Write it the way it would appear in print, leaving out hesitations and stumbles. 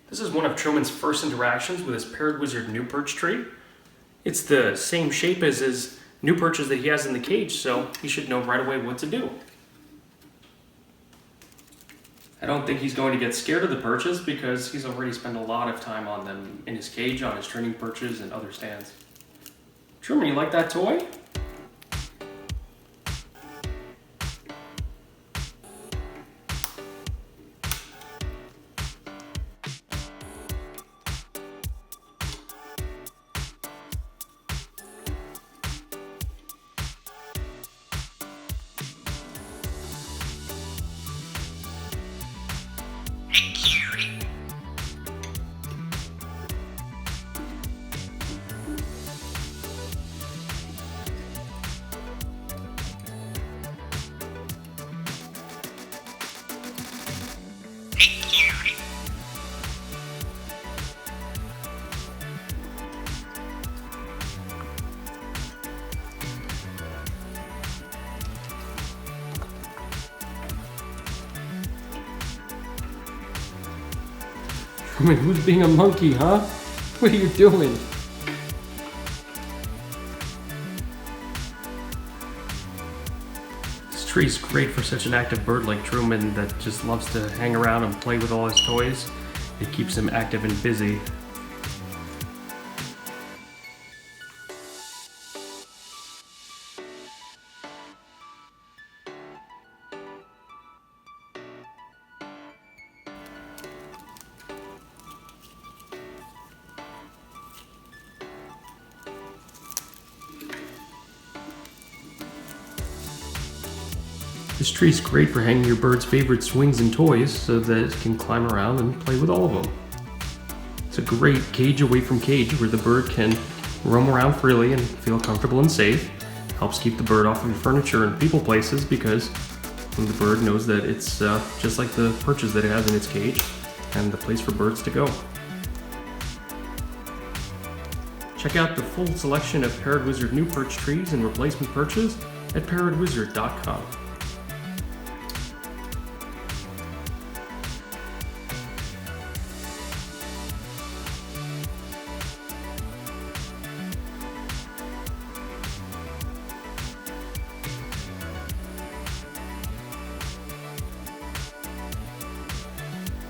This is one of Truman's first interactions with his Parrot Wizard NU Perch Tree. It's the same shape as his NU Perches that he has in the cage, so he should know right away what to do. I don't think he's going to get scared of the perches because he's already spent a lot of time on them in his cage, on his training perches, and other stands. Truman, you like that toy? Truman, who's being a monkey, huh? What are you doing? This tree's great for such an active bird like Truman that just loves to hang around and play with all his toys. It keeps him active and busy. This tree's great for hanging your bird's favorite swings and toys so that it can climb around and play with all of them. It's a great cage away from cage where the bird can roam around freely and feel comfortable and safe. Helps keep the bird off of your furniture and people places because the bird knows that it's just like the perches that it has in its cage and the place for birds to go. Check out the full selection of Parrot Wizard NU Perch trees and replacement perches at parrotwizard.com.